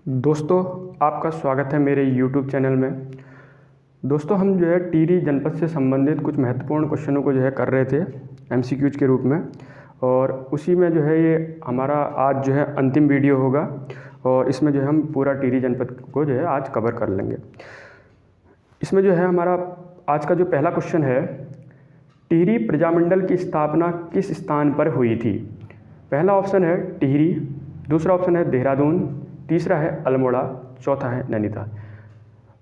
दोस्तों, आपका स्वागत है मेरे YouTube चैनल में। दोस्तों, हम जो है टिहरी जनपद से संबंधित कुछ महत्वपूर्ण क्वेश्चनों को जो है कर रहे थे MCQs के रूप में, और उसी में जो है ये हमारा आज जो है अंतिम वीडियो होगा और इसमें जो है हम पूरा टिहरी जनपद को जो है आज कवर कर लेंगे। इसमें जो है हमारा आज का जो पहला क्वेश्चन है, टिहरी प्रजामंडल की स्थापना किस स्थान पर हुई थी? पहला ऑप्शन है टिहरी, दूसरा ऑप्शन है देहरादून, तीसरा है अल्मोड़ा, चौथा है नैनीताल।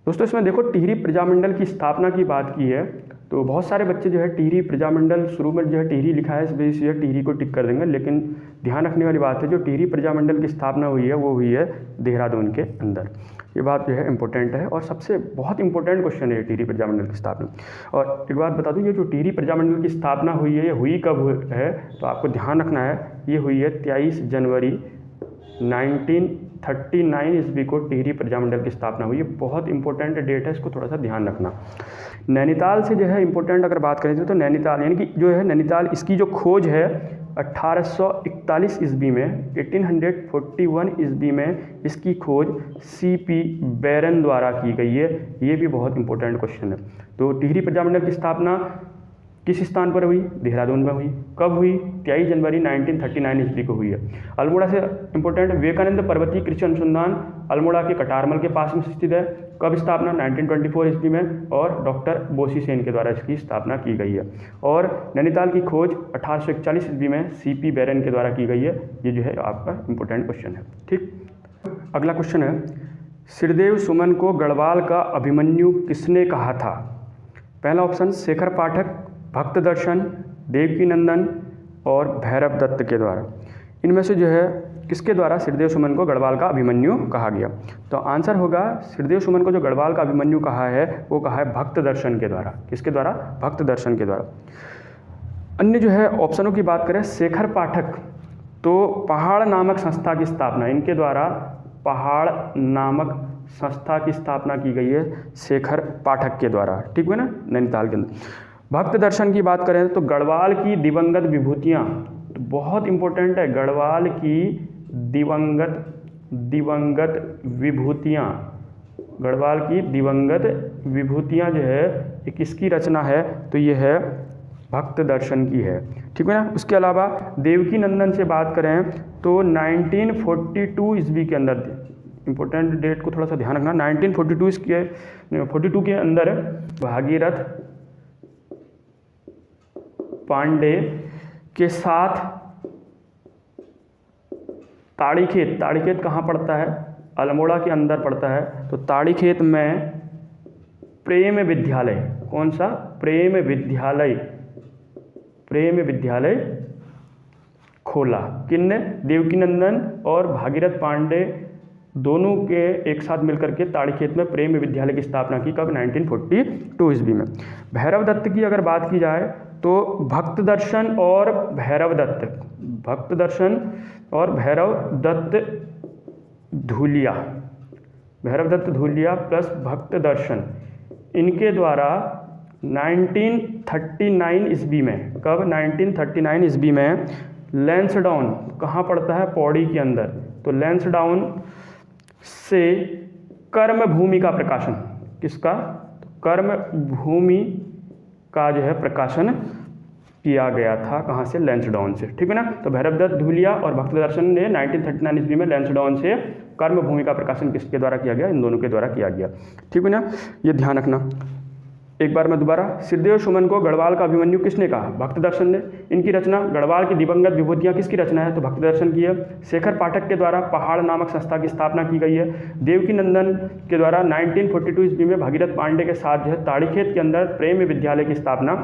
दोस्तों, इसमें देखो टिहरी प्रजामंडल की स्थापना की बात की है तो बहुत सारे बच्चे जो है टिहरी प्रजामंडल शुरू में जो है टिहरी लिखा है, इस वजह से टिहरी को टिक कर देंगे, लेकिन ध्यान रखने वाली बात है जो टिहरी प्रजामंडल की स्थापना हुई है वो हुई है देहरादून के अंदर। ये बात जो है इम्पोर्टेंट है और सबसे बहुत इंपॉर्टेंट क्वेश्चन है टिहरी प्रजामंडल की स्थापना। और एक बात बता दूं, ये जो टिहरी प्रजामंडल की स्थापना हुई है ये हुई कब है, तो आपको ध्यान रखना है ये हुई है 23 जनवरी 1939 ईस्वी को टिहरी प्रजामंडल की स्थापना हुई है। बहुत इंपॉर्टेंट डेट है, इसको थोड़ा सा ध्यान रखना। नैनीताल से जो है इंपॉर्टेंट अगर बात करें तो नैनीताल यानी कि जो है नैनीताल, इसकी जो खोज है 1841 ईस्वी में, 1841 ईस्वी में इसकी खोज CP बैरन द्वारा की गई है। ये भी बहुत इंपॉर्टेंट क्वेश्चन है। तो टिहरी प्रजामंडल की स्थापना किस स्थान पर हुई? देहरादून में हुई। कब हुई? 23 जनवरी 1939 ईस्वी को हुई है। अल्मोड़ा से इंपॉर्टेंट, विवेकानंद पर्वतीय कृषि अनुसंधान अल्मोड़ा के कटारमल के पास में स्थित है। कब स्थापना? 1924 ईस्वी में, और डॉक्टर बोसी सेन के द्वारा इसकी स्थापना की गई है। और नैनीताल की खोज 1841 ईस्वी में CP बैरन के द्वारा की गई है। ये जो है आपका इंपॉर्टेंट क्वेश्चन है। ठीक, अगला क्वेश्चन है, श्रीदेव सुमन को गढ़वाल का अभिमन्यु किसने कहा था? पहला ऑप्शन शेखर पाठक, भक्त दर्शन, देवकी नंदन और भैरव दत्त के द्वारा। इनमें से जो है किसके द्वारा श्रीदेव सुमन को गढ़वाल का अभिमन्यु कहा गया? तो आंसर होगा श्रीदेव सुमन को जो गढ़वाल का अभिमन्यु कहा है वो कहा है भक्त दर्शन के द्वारा। किसके द्वारा? भक्त दर्शन के द्वारा। अन्य जो है ऑप्शनों की बात करें, शेखर पाठक तो पहाड़ नामक संस्था की स्थापना, इनके द्वारा पहाड़ नामक संस्था की स्थापना की गई है शेखर पाठक के द्वारा। ठीक है ना, नैनीताल के अंदर। भक्त दर्शन की बात करें तो गढ़वाल की दिवंगत विभूतियाँ, तो बहुत इंपॉर्टेंट है, गढ़वाल की दिवंगत विभूतियाँ, गढ़वाल की दिवंगत विभूतियाँ जो है ये किसकी रचना है? तो ये है भक्त दर्शन की है। ठीक है ना। उसके अलावा देवकी नंदन से बात करें तो 1942 ईस्वी के अंदर, इंपॉर्टेंट डेट को थोड़ा सा ध्यान रखना, 1942 के अंदर भागीरथ पांडे के साथ ताड़ीखेत कहाँ पड़ता है? अल्मोड़ा के अंदर पड़ता है। तो ताड़ीखेत में प्रेम विद्यालय, कौन सा? प्रेम विद्यालय खोला। किनने? देवकी नंदन और भागीरथ पांडे दोनों के एक साथ मिलकर के ताड़ीखेत में प्रेम विद्यालय की स्थापना की। कब? 1942 ईस्वी में। भैरव दत्त की अगर बात की जाए तो भक्त दर्शन और भैरव दत्त धूलिया प्लस भक्त दर्शन, इनके द्वारा 1939 ईस्वी में, कब? 1939 ईस्वी में लैंसडाउन कहाँ पड़ता है? पौड़ी के अंदर। तो लैंसडाउन से कर्म भूमि का प्रकाशन, किसका? तो कर्म भूमि का जो है प्रकाशन किया गया था। कहाँ से? लैंसडाउन से। ठीक है ना। तो भैरव दत्त धूलिया और भक्त दर्शन ने 1939 ईस्वी में लैंसडाउन से कर्म भूमि का प्रकाशन किसके द्वारा किया गया? इन दोनों के द्वारा किया गया। ठीक है ना, ये ध्यान रखना। एक बार मैं दोबारा, श्रीदेव सुमन को गढ़वाल का अभिमन्यु किसने कहा? भक्त दर्शन ने। इनकी रचना गढ़वाल की दिवंगत विभूतियाँ किसकी रचना है? तो भक्त दर्शन की है। शेखर पाठक के द्वारा पहाड़ नामक संस्था की स्थापना की गई है। देवकी नंदन के द्वारा 1942 ईस्वी में भागीरथ पांडे के साथ जो है ताड़ीखेत के अंदर प्रेम विद्यालय की स्थापना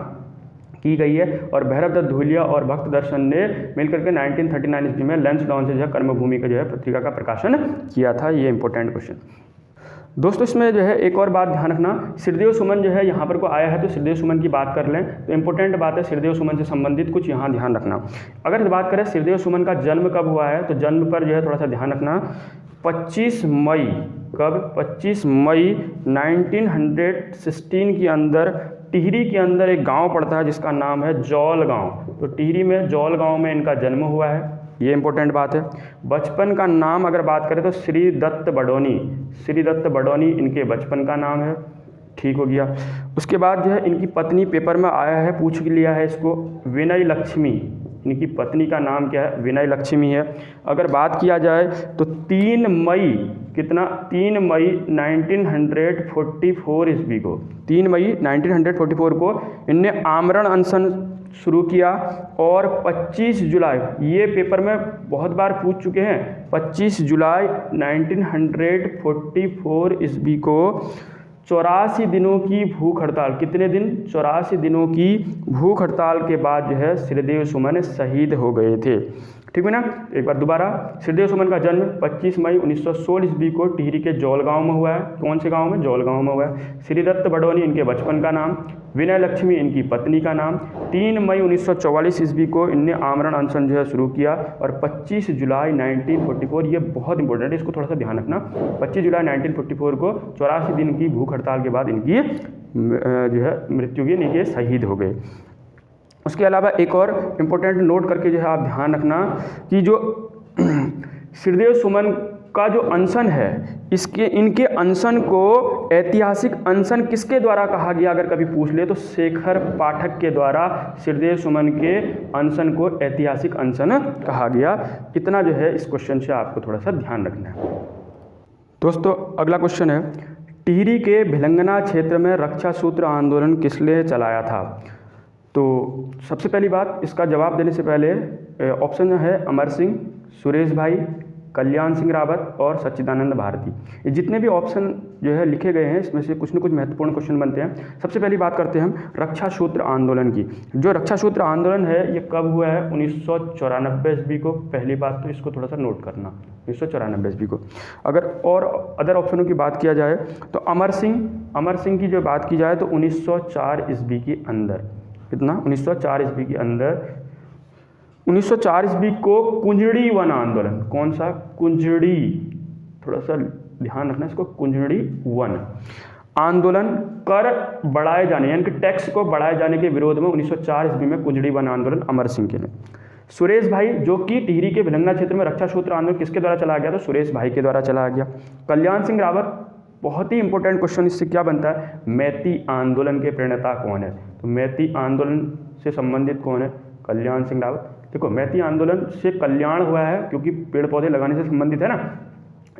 की गई है। और भैरव दत्त धूलिया और भक्त दर्शन ने मिलकर के 1939 ईस्वी में लैंसडाउन से जो है कर्मभूमि का जो है पत्रिका का प्रकाशन किया था। ये इंपॉर्टेंट क्वेश्चन। दोस्तों, इसमें जो है एक और बात ध्यान रखना, श्रीदेव सुमन जो है यहाँ पर को आया है तो श्रीदेव सुमन की बात कर लें तो इंपॉर्टेंट बात है श्रीदेव सुमन से संबंधित कुछ यहाँ ध्यान रखना। अगर बात करें श्रीदेव सुमन का जन्म कब हुआ है तो जन्म पर जो है थोड़ा सा ध्यान रखना, 25 मई, कब? 25 मई 1916 के अंदर टिहरी के अंदर एक गांव पड़ता है जिसका नाम है जौल गांव। तो टिहरी में जौल गांव में इनका जन्म हुआ है। ये इंपॉर्टेंट बात है। बचपन का नाम अगर बात करें तो श्री दत्त बडोनी, श्री दत्त बडोनी इनके बचपन का नाम है, ठीक हो गया। उसके बाद जो है इनकी पत्नी, पेपर में आया है, पूछ लिया है इसको, विनय लक्ष्मी, इनकी पत्नी का नाम क्या है, विनय लक्ष्मी है। अगर बात किया जाए तो 3 मई कितना, 3 मई 1944 ईस्वी को, 3 मई 1944 को इनने आमरण अनशन शुरू किया और 25 जुलाई, ये पेपर में बहुत बार पूछ चुके हैं, 25 जुलाई 1944 ईस्वी को 84 दिनों की भूख हड़ताल, कितने दिन, 84 दिनों की भूख हड़ताल के बाद जो है श्रीदेव सुमन शहीद हो गए थे, ठीक है ना। एक बार दोबारा, श्रीदेव सुमन का जन्म 25 मई 1916 ईस्वी को टिहरी के जौल गांव में हुआ है। कौन से गांव में, जौल गांव में हुआ है। श्री दत्त बडोनी इनके बचपन का नाम, विनय लक्ष्मी इनकी पत्नी का नाम। 3 मई 1944 ईस्वी को इनने आमरण अनशन जो है शुरू किया और 25 जुलाई 1944, ये बहुत इंपॉर्टेंट है, इसको थोड़ा सा ध्यान रखना, 25 जुलाई 1944 को 84 दिन की भूख हड़ताल के बाद इनकी जो है मृत्यु की, इनके शहीद हो गए। उसके अलावा एक और इम्पोर्टेंट नोट करके जो है आप ध्यान रखना कि जो श्रीदेव सुमन का जो अनशन है, इनके अनशन को ऐतिहासिक अनशन किसके द्वारा कहा गया, अगर कभी पूछ ले तो शेखर पाठक के द्वारा श्रीदेव सुमन के अनशन को ऐतिहासिक अनशन कहा गया। इतना जो है इस क्वेश्चन से आपको थोड़ा सा ध्यान रखना है। दोस्तों अगला क्वेश्चन है, टिहरी के भिलंगना क्षेत्र में रक्षा सूत्र आंदोलन किसने चलाया था। तो सबसे पहली बात, इसका जवाब देने से पहले ऑप्शन है अमर सिंह, सुरेश भाई, कल्याण सिंह रावत और सच्चिदानंद भारती। ये जितने भी ऑप्शन जो है लिखे गए हैं, इसमें से कुछ न कुछ महत्वपूर्ण क्वेश्चन बनते हैं। सबसे पहली बात करते हैं हम रक्षा सूत्र आंदोलन की। जो रक्षा सूत्र आंदोलन है ये कब हुआ है, 1994 ईस्वी को। पहली बात तो इसको थोड़ा सा नोट करना, 1994 ईस्वी को। अगर और अदर ऑप्शनों की बात किया जाए तो अमर सिंह की जो बात की जाए तो 1904 ईस्वी के अंदर, कितना, 1904 ईस्वी के अंदर, 1904 ईस्वी को कुंजड़ी वन आंदोलन, कौन सा, कुंजड़ी, थोड़ा सा ध्यान रखना इसको, कुंजड़ी वन आंदोलन कर बढ़ाए जाने यानी कि टैक्स को बढ़ाए जाने के विरोध में 1904 ईस्वी में कुंजड़ी वन आंदोलन अमर सिंह के ने। सुरेश भाई जो कि टिहरी के भिलंगना क्षेत्र में रक्षा सूत्र आंदोलन किसके द्वारा चलाया गया, तो सुरेश भाई के द्वारा चलाया गया। कल्याण सिंह रावत, बहुत ही इंपॉर्टेंट क्वेश्चन, इससे क्या बनता है, मैती आंदोलन के प्रणेता कौन है, तो मैती आंदोलन से संबंधित कौन है, कल्याण सिंह रावत। देखो मैती आंदोलन से कल्याण हुआ है क्योंकि पेड़ पौधे लगाने से संबंधित है ना,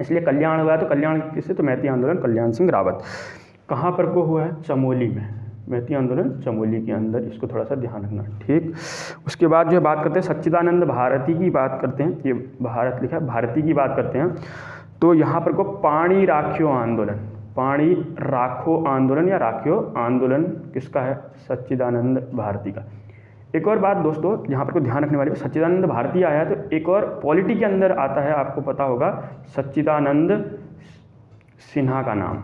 इसलिए कल्याण हुआ है, तो कल्याण किससे, तो मैती आंदोलन कल्याण सिंह रावत। कहाँ पर को हुआ है, चमोली में, मैती आंदोलन चमोली के अंदर, इसको थोड़ा सा ध्यान रखना, ठीक। उसके बाद जो बात करते हैं सच्चिदानंद भारती की बात करते हैं, ये भारत लिखा है, भारती की बात करते हैं, तो यहाँ पर को पाणी राखियो आंदोलन, पाणी राखो आंदोलन या राखियो आंदोलन किसका है, सच्चिदानंद भारती का। एक और बात दोस्तों यहाँ पर को ध्यान रखने वाली, सच्चिदानंद भारती आया तो एक और पॉलिटी के अंदर आता है, आपको पता होगा, सच्चिदानंद सिन्हा का नाम,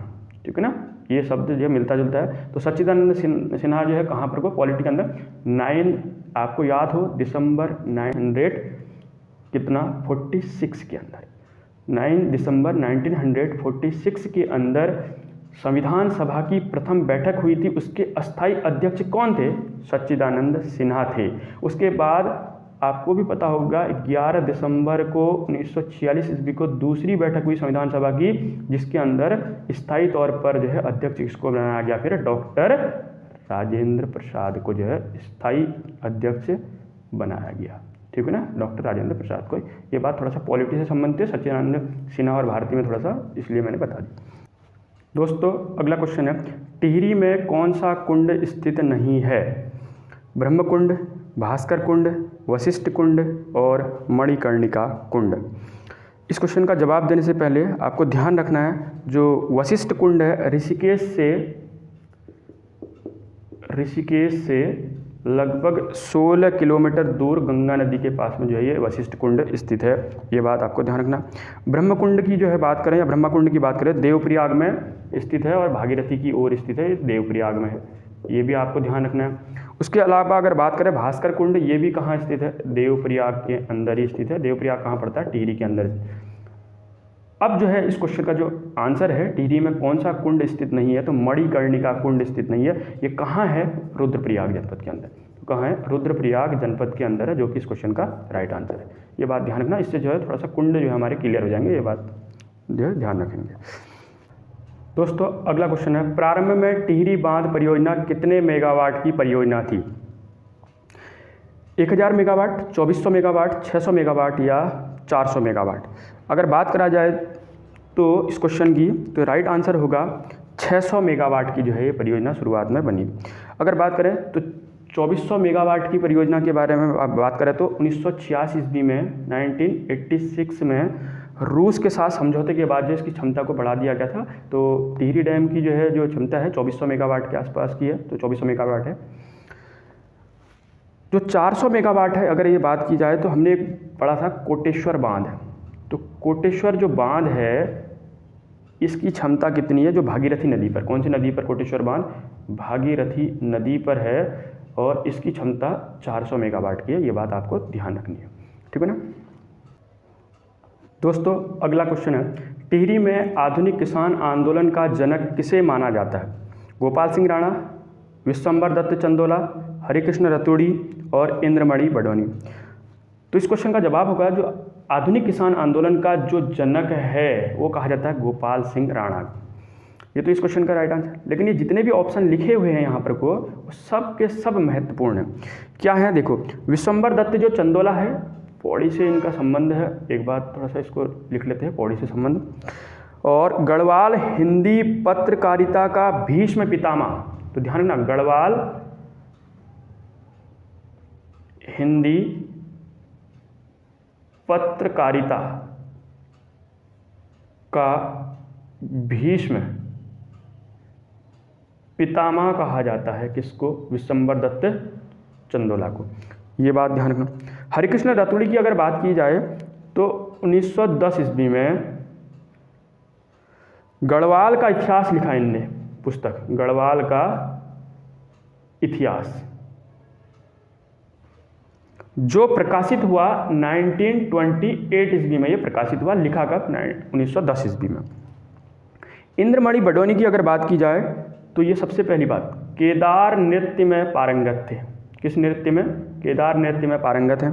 ठीक है ना, ये शब्द जो मिलता जुलता है। तो सच्चिदानंद सिन्हा जो है कहाँ पर को, पॉलिटी के अंदर 9, आपको याद हो, दिसंबर 1946 के अंदर, 9 दिसंबर 1946 के अंदर संविधान सभा की प्रथम बैठक हुई थी। उसके अस्थायी अध्यक्ष कौन थे, सच्चिदानंद सिन्हा थे। उसके बाद आपको भी पता होगा 11 दिसंबर को 1946 ईस्वी को दूसरी बैठक हुई संविधान सभा की, जिसके अंदर स्थायी तौर पर जो है अध्यक्ष किसको बनाया गया, फिर डॉक्टर राजेंद्र प्रसाद को जो है स्थायी अध्यक्ष बनाया गया, ठीक है ना, डॉक्टर राजेंद्र प्रसाद को। ये बात थोड़ा सा पॉलिटी से संबंधित है, सच्चिदानंद सिन्हा और भारती में थोड़ा सा, इसलिए मैंने बता दी। दोस्तों अगला क्वेश्चन है, टिहरी में कौन सा कुंड स्थित नहीं है, ब्रह्मकुंड, भास्कर कुंड, वशिष्ठ कुंड और मणिकर्णिका कुंड। इस क्वेश्चन का जवाब देने से पहले आपको ध्यान रखना है, जो वशिष्ठ कुंड है ऋषिकेश से लगभग 16 किलोमीटर दूर गंगा नदी के पास में जो है ये वशिष्ठ कुंड स्थित है, ये बात आपको ध्यान रखना। ब्रह्मकुंड की जो है बात करें, या ब्रह्मकुंड की बात करें, देवप्रयाग में स्थित है और भागीरथी की ओर स्थित है, देवप्रयाग में है, ये भी आपको ध्यान रखना है। उसके अलावा अगर बात करें भास्कर कुंड, ये भी कहाँ स्थित है, देवप्रयाग के अंदर ही स्थित है। देवप्रयाग कहाँ पड़ता है, टिहरी के अंदर। अब जो है इस क्वेश्चन का जो आंसर है, टिहरी में कौन सा कुंड स्थित नहीं है, तो मणिकर्णिका कुंड स्थित नहीं है। ये कहाँ है, रुद्रप्रयाग जनपद के अंदर। कहाँ है, रुद्रप्रयाग जनपद के अंदर है, जो कि इस क्वेश्चन का राइट आंसर है। ये बात ध्यान रखना, इससे जो है थोड़ा सा कुंड जो है हमारे क्लियर हो जाएंगे, ये बात जो है ध्यान रखेंगे। दोस्तों अगला क्वेश्चन है, प्रारंभ में टिहरी बांध परियोजना कितने मेगावाट की परियोजना थी? 1000 मेगावाट, 2400 मेगावाट, 600 मेगावाट या 400 मेगावाट? अगर बात करा जाए तो इस क्वेश्चन की, तो राइट आंसर होगा 600 मेगावाट की जो है ये परियोजना शुरुआत में बनी। अगर बात करें तो 2400 मेगावाट की परियोजना के बारे में बात करें तो 1986 ईस्वी में 1986 में रूस के साथ समझौते के बाद जो इसकी क्षमता को बढ़ा दिया गया था। तो टिहरी डैम की जो है जो क्षमता है 2400 मेगावाट के आसपास की है, तो 2400 मेगावाट है। जो 400 मेगावाट है, अगर ये बात की जाए तो हमने पढ़ा था कोटेश्वर बांध। तो कोटेश्वर जो बांध है इसकी क्षमता कितनी है, जो भागीरथी नदी पर, कौन सी नदी पर कोटेश्वर बांध? भागीरथी नदी पर है, और इसकी क्षमता 400 मेगावाट की है। ये बात आपको ध्यान रखनी है, ठीक है ना। दोस्तों अगला क्वेश्चन है, टिहरी में आधुनिक किसान आंदोलन का जनक किसे माना जाता है? गोपाल सिंह राणा, विश्वंभर दत्त चंदोला, हरिकृष्ण रतूड़ी और इंद्रमणि बडोनी? तो इस क्वेश्चन का जवाब होगा, जो आधुनिक किसान आंदोलन का जो जनक है वो कहा जाता है गोपाल सिंह राणा। ये तो इस क्वेश्चन का राइट आंसर। लेकिन ये जितने भी ऑप्शन लिखे हुए हैं यहाँ पर को, वो सब के सब महत्वपूर्ण हैं। क्या है देखो, विश्वंभर दत्त जो चंदोला है, पौड़ी से इनका संबंध है, एक बात थोड़ा सा इसको लिख लेते हैं, पौड़ी से संबंध। और गढ़वाल हिंदी पत्रकारिता का भीष्म पितामह, तो ध्यान रखना, गढ़वाल हिंदी पत्रकारिता का भीष्म पितामह कहा जाता है किसको? विश्वंभर दत्त चंदोला को। ये बात ध्यान रखना। हरिकृष्ण रतूड़ी की अगर बात की जाए तो 1910 ईस्वी में गढ़वाल का इतिहास लिखा इनने, पुस्तक गढ़वाल का इतिहास, जो प्रकाशित हुआ 1928 ईस्वी में। ये प्रकाशित हुआ, लिखा कब? 1910 ईस्वी में। इंद्रमणि बडोनी की अगर बात की जाए तो ये सबसे पहली बात, केदार नृत्य में पारंगत थे। किस नृत्य में? केदार नृत्य में पारंगत हैं।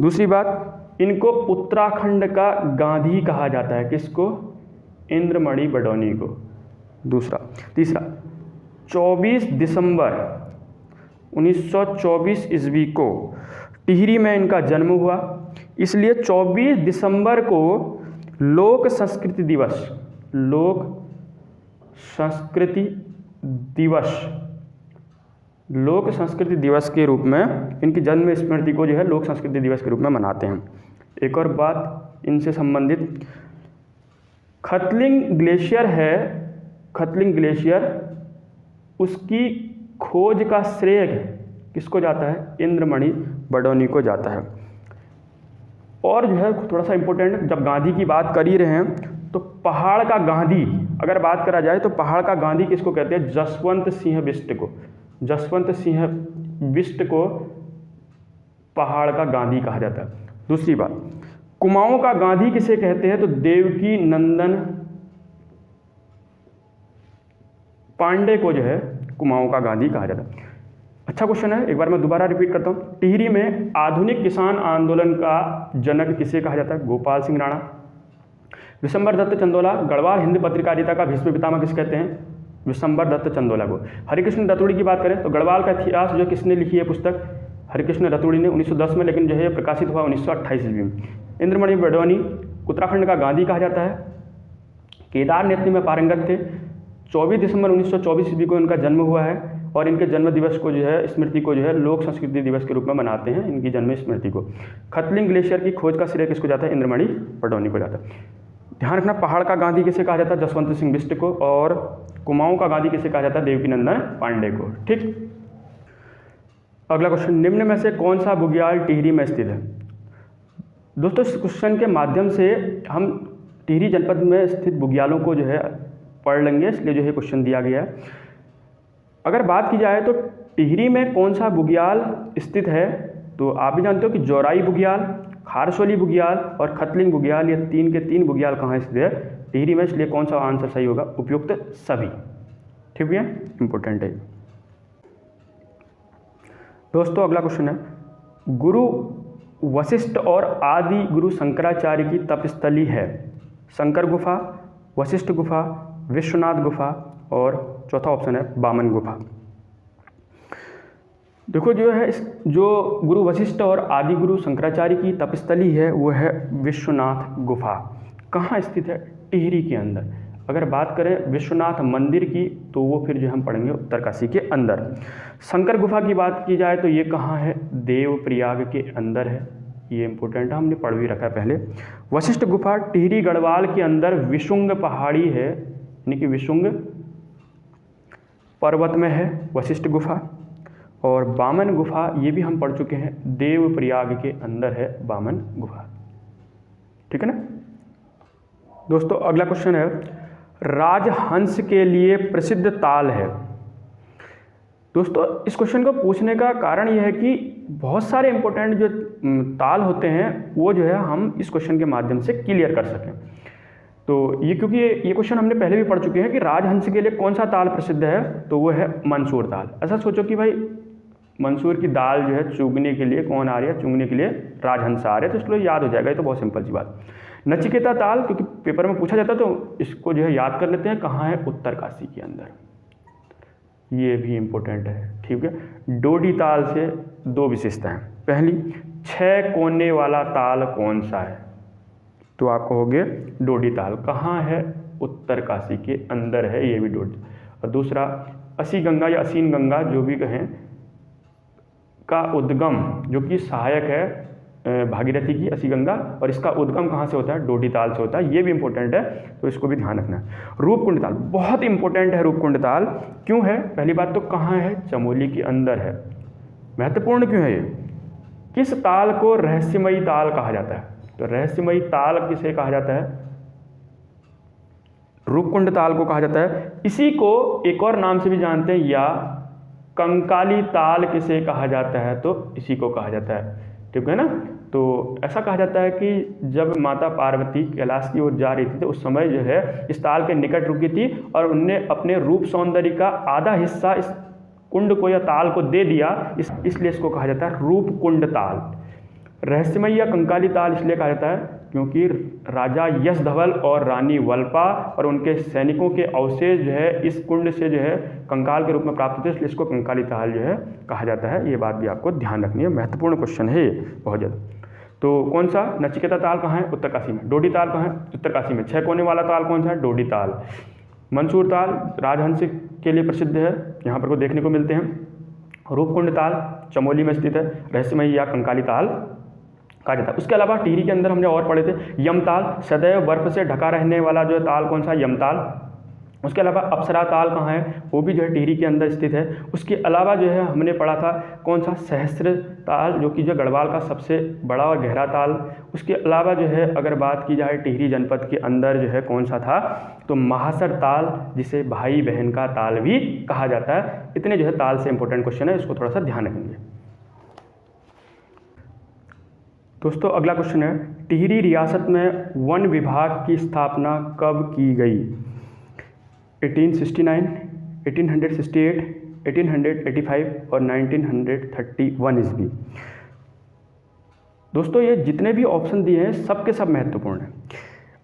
दूसरी बात, इनको उत्तराखंड का गांधी कहा जाता है। किसको? इंद्रमणि बडोनी को। दूसरा। तीसरा, 24 दिसंबर 1924 ईस्वी को टिहरी में इनका जन्म हुआ, इसलिए 24 दिसंबर को लोक संस्कृति दिवस, लोक संस्कृति दिवस, लोक संस्कृति दिवस के रूप में इनकी जन्म स्मृति को जो है लोक संस्कृति दिवस के रूप में मनाते हैं। एक और बात इनसे संबंधित, खतलिंग ग्लेशियर है, खतलिंग ग्लेशियर, उसकी खोज का श्रेय किसको जाता है? इंद्रमणि बडोनी को जाता है। और जो है थोड़ा सा इम्पोर्टेंट, जब गांधी की बात कर ही रहे हैं तो पहाड़ का गांधी अगर बात करा जाए तो पहाड़ का गांधी किसको कहते हैं? जसवंत सिंह बिष्ट को। जसवंत सिंह बिष्ट को पहाड़ का गांधी कहा जाता है। दूसरी बात, कुमाऊं का गांधी किसे कहते हैं? तो देवकी नंदन पांडे को जो है कुमाऊं का गांधी कहा जाता है। अच्छा क्वेश्चन है, एक बार मैं दोबारा रिपीट करता हूँ। टिहरी में आधुनिक किसान आंदोलन का जनक किसे कहा जाता है? गोपाल सिंह राणा। विश्वंभर दत्त चंदोला, गढ़वाल हिंदी पत्रकारिता का भीष्म पितामह किसे कहते हैं? विश्वंभर दत्त चंदोला को। हरिकृष्ण रतूड़ी की बात करें तो गढ़वाल का इतिहास जो किसने लिखी है पुस्तक? हरिकृष्ण रतूड़ी ने 1910 में, लेकिन जो है प्रकाशित हुआ 1928 ईस्वी में। इंद्रमणि बडोनी उत्तराखंड का गांधी कहा जाता है, केदार नृत्य में पारंगत थे। 24 दिसंबर 1924 ईस्वी को इनका जन्म हुआ है और इनके जन्म दिवस को जो है स्मृति को जो है लोक संस्कृति दिवस के रूप में मनाते हैं, इनकी जन्म स्मृति को। खतलिंग ग्लेशियर की खोज का श्रेय किसको जाता है? इंद्रमणि बडोनी को जाता है। ध्यान रखना, पहाड़ का गांधी किसे कहा जाता है? जसवंत सिंह बिष्ट को। और कुमाऊं का गांधी किसे कहा जाता है? देवकीनंदन पांडे को। ठीक। अगला क्वेश्चन, निम्न में से कौन सा बुग्याल टिहरी में स्थित है? दोस्तों इस क्वेश्चन के माध्यम से हम टिहरी जनपद में स्थित बुग्यालों को जो है पढ़ लेंगे, इसलिए जो है क्वेश्चन दिया गया है। अगर बात की जाए तो टिहरी में कौन सा बुग्याल स्थित है, तो आप भी जानते हो कि जोराई बुग्याल, खारसोली बुग्याल और खतलिंग बुग्याल, ये तीन के तीन बुग्याल कहाँ स्थित है? टिहरी में। इसलिए कौन सा आंसर सही होगा? उपयुक्त सभी। ठीक है, इंपॉर्टेंट है। दोस्तों अगला क्वेश्चन है, गुरु वशिष्ठ और आदि गुरु शंकराचार्य की तपस्थली है? शंकर गुफा, वशिष्ठ गुफा, विश्वनाथ गुफा और चौथा ऑप्शन है बामन गुफा। देखो जो है जो गुरु वशिष्ठ और आदि गुरु शंकराचार्य की तपस्थली है वो है विश्वनाथ गुफा। कहाँ स्थित है? टिहरी के अंदर। अगर बात करें विश्वनाथ मंदिर की तो वो फिर जो हम पढ़ेंगे उत्तरकाशी के अंदर। शंकर गुफा की बात की जाए तो ये कहाँ है? देवप्रयाग के अंदर है, ये इंपॉर्टेंट है, हमने पढ़ भी रखा है पहले। वशिष्ठ गुफा टिहरी गढ़वाल के अंदर विशुंग पहाड़ी है, यानी कि विशुंग पर्वत में है वशिष्ठ गुफा। और बामन गुफा ये भी हम पढ़ चुके हैं, देवप्रयाग के अंदर है बामन गुफा। ठीक है ना दोस्तों। अगला क्वेश्चन है, राजहंस के लिए प्रसिद्ध ताल है। दोस्तों इस क्वेश्चन को पूछने का कारण यह है कि बहुत सारे इंपॉर्टेंट जो ताल होते हैं वो जो है हम इस क्वेश्चन के माध्यम से क्लियर कर सकें। तो ये क्योंकि ये क्वेश्चन हमने पहले भी पढ़ चुके हैं कि राजहंस के लिए कौन सा ताल प्रसिद्ध है, तो वो है मंसूर ताल। ऐसा सोचो कि भाई मंसूर की दाल जो है चुगने के लिए कौन आ रही है? चुगने के लिए राजहंस आ रहे हैं, तो इसलिए याद हो जाएगा, ये तो बहुत सिंपल सी बात। नचिकेता ताल क्योंकि पेपर में पूछा जाता है तो इसको जो है याद कर लेते हैं, कहाँ है? उत्तरकाशी के अंदर, ये भी इम्पोर्टेंट है। ठीक है। डोडी ताल से दो विशेषताएं। पहली, 6 कोने वाला ताल कौन सा है? तो आप कहोगे डोडी ताल। कहाँ है? उत्तरकाशी के अंदर है, ये भी डोडी। और दूसरा, असी गंगा या असीन गंगा जो भी कहें का उद्गम, जो कि सहायक है भागीरथी की असी गंगा, और इसका उद्गम कहाँ से होता है? डोडी ताल से होता है, ये भी इंपॉर्टेंट है, तो इसको भी ध्यान रखना है। रूपकुंड ताल बहुत इंपॉर्टेंट है। रूपकुंड ताल क्यों है? पहली बात तो कहाँ है? चमोली के अंदर है। महत्वपूर्ण क्यों है ये? किस ताल को रहस्यमयी ताल कहा जाता है? तो रहस्यमयी ताल किसे कहा जाता है? रूपकुंड ताल को कहा जाता है। इसी को एक और नाम से भी जानते हैं, या कंकाली ताल किसे कहा जाता है? तो इसी को कहा जाता है। ठीक है ना। तो ऐसा कहा जाता है कि जब माता पार्वती कैलाश की ओर जा रही थी तो उस समय जो है इस ताल के निकट रुकी थी और उनने अपने रूप सौंदर्य का आधा हिस्सा इस कुंड को या ताल को दे दिया, इसलिए इसको कहा जाता है रूपकुंड ताल। रहस्यमयी या कंकाली ताल इसलिए कहा जाता है क्योंकि राजा यशधवल और रानी वल्पा और उनके सैनिकों के अवशेष जो है इस कुंड से जो है कंकाल के रूप में प्राप्त होते हैं, इसलिए इसको कंकाली ताल जो है कहा जाता है। ये बात भी आपको ध्यान रखनी है, महत्वपूर्ण क्वेश्चन है बहुत ज़्यादा। तो कौन सा? नचिकेता ताल कहाँ है? उत्तरकाशी में। डोडी ताल कहाँ है? उत्तरकाशी में। 6 कोने वाला ताल कौन सा है? डोडी ताल। मंसूर ताल राजहंस के लिए प्रसिद्ध है, यहाँ पर को देखने को मिलते हैं। रूपकुंड ताल चमोली में स्थित है। रहस्यमयी या कंकाली ताल कहा जाता है। उसके अलावा टिहरी के अंदर हमने और पढ़े थे यमताल, सदैव बर्फ से ढका रहने वाला जो ताल कौन सा? यमताल। उसके अलावा अप्सरा ताल कहाँ है? वो भी जो है टिहरी के अंदर स्थित है। उसके अलावा जो है हमने पढ़ा था कौन सा? सहस्त्र ताल, जो कि जो गढ़वाल का सबसे बड़ा और गहरा ताल। उसके अलावा जो है अगर बात की जाए टिहरी जनपद के अंदर जो है कौन सा था? तो महासर ताल, जिसे भाई बहन का ताल भी कहा जाता है। इतने जो है ताल से इंपॉर्टेंट क्वेश्चन है, इसको थोड़ा सा ध्यान रखेंगे। दोस्तों अगला क्वेश्चन है, टिहरी रियासत में वन विभाग की स्थापना कब की गई? 1869, 1868, 1885 और 1931 ईस्वी। दोस्तों ये जितने भी ऑप्शन दिए हैं सबके सब महत्वपूर्ण हैं।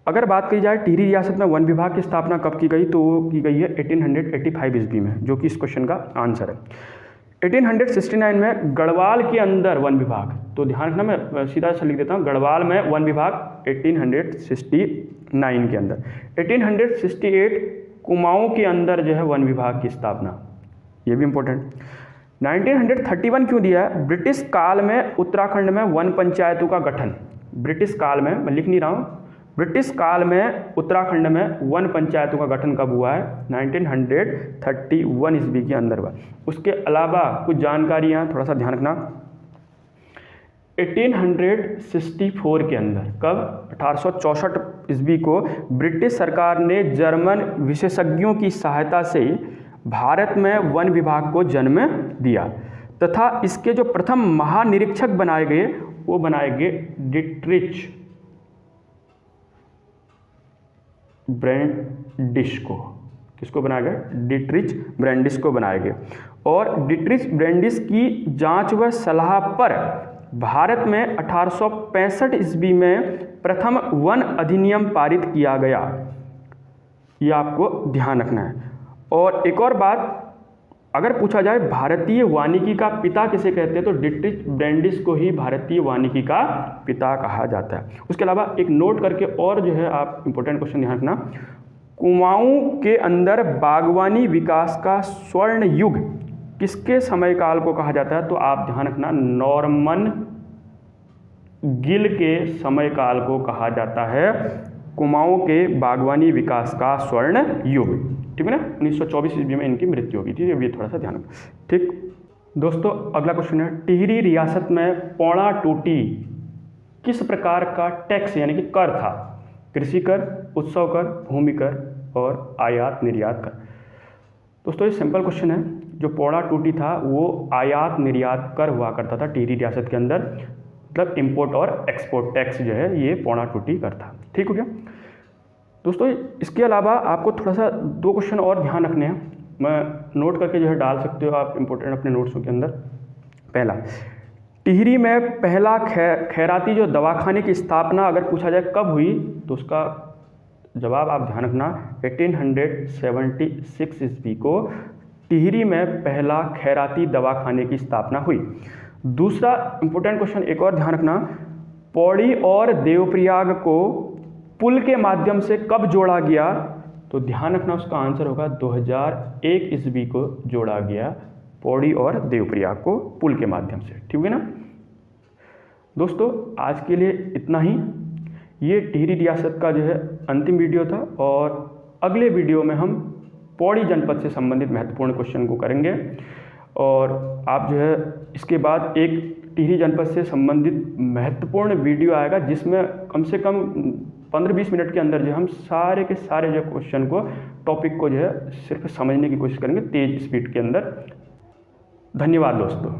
अगर बात की जाए टिहरी रियासत में वन विभाग की स्थापना कब की गई, तो वो की गई है 1885 ईस्वी में, जो कि इस क्वेश्चन का आंसर है। 1869 में गढ़वाल के अंदर वन विभाग, तो ध्यान रखना, मैं सीधा सा लिख देता हूँ, गढ़वाल में वन विभाग 1869 के अंदर। 1868 कुमाऊं के अंदर जो है वन विभाग की स्थापना, ये भी इम्पोर्टेंट। 1931 क्यों दिया है? ब्रिटिश काल में उत्तराखंड में वन पंचायतों का गठन। ब्रिटिश काल में, मैं लिख नहीं रहा हूँ, ब्रिटिश काल में उत्तराखंड में वन पंचायतों का गठन कब हुआ है? 1931 ईस्वी के अंदर हुआ। उसके अलावा कुछ जानकारियाँ थोड़ा सा ध्यान रखना। 1864 के अंदर, कब? 1864 ईस्वी को ब्रिटिश सरकार ने जर्मन विशेषज्ञों की सहायता से भारत में वन विभाग को जन्म दिया तथा इसके जो प्रथम महानिरीक्षक बनाए गए वो बनाए गए डिट्रिच ब्रैंडिश को। किसको बनाया गया? डिट्रिच ब्रैंडिस को बनाया गया। और डिट्रिच ब्रैंडिस की जांच व सलाह पर भारत में 1865 ईस्वी में प्रथम वन अधिनियम पारित किया गया। ये आपको ध्यान रखना है। और एक और बात, अगर पूछा जाए भारतीय वानिकी का पिता किसे कहते हैं, तो डिट्रिच ब्रैंडिस को ही भारतीय वानिकी का पिता कहा जाता है। उसके अलावा एक नोट करके और जो है आप इंपॉर्टेंट क्वेश्चन ध्यान रखना, कुमाऊं के अंदर बागवानी विकास का स्वर्ण युग किसके समय काल को कहा जाता है? तो आप ध्यान रखना, नॉर्मन गिल के समय काल को कहा जाता है कुमाऊं के बागवानी विकास का स्वर्ण युग। ठीक है ना? 1924 ईस्वी में इनकी मृत्यु होगी थी। ये थोड़ा सा ध्यान रखना। ठीक दोस्तों, अगला क्वेश्चन है, टिहरी रियासत में पौड़ा टोटी किस प्रकार का टैक्स यानी कि कर था? कृषि कर, उत्सव कर, भूमि कर और आयात निर्यात कर। दोस्तों ये सिंपल क्वेश्चन है। जो पौड़ा टोटी था वो आयात निर्यात कर हुआ करता था टिहरी रियासत के अंदर, मतलब इंपोर्ट और एक्सपोर्ट टैक्स जो है ये पौड़ा टोटी कर था। ठीक हो गया दोस्तों? इसके अलावा आपको थोड़ा सा 2 क्वेश्चन और ध्यान रखने हैं, मैं नोट करके जो है डाल सकते हो आप इंपॉर्टेंट अपने नोट्सों के अंदर। पहला, टिहरी में पहला खैराती जो दवाखाने की स्थापना अगर पूछा जाए कब हुई, तो उसका जवाब आप ध्यान रखना, 1876 ईस्वी को टिहरी में पहला खैराती दवाखाने की स्थापना हुई। दूसरा इंपॉर्टेंट क्वेश्चन एक और ध्यान रखना, पौड़ी और देवप्रयाग को पुल के माध्यम से कब जोड़ा गया? तो ध्यान रखना उसका आंसर होगा 2001 ईस्वी को जोड़ा गया पौड़ी और देवप्रयाग को पुल के माध्यम से। ठीक है ना दोस्तों? आज के लिए इतना ही। ये टिहरी रियासत का जो है अंतिम वीडियो था, और अगले वीडियो में हम पौड़ी जनपद से संबंधित महत्वपूर्ण क्वेश्चन को करेंगे। और आप जो है इसके बाद एक टिहरी जनपद से संबंधित महत्वपूर्ण वीडियो आएगा, जिसमें कम से कम 15-20 मिनट के अंदर जो हम सारे के सारे जो क्वेश्चन को, टॉपिक को जो है सिर्फ समझने की कोशिश करेंगे तेज स्पीड के अंदर। धन्यवाद दोस्तों।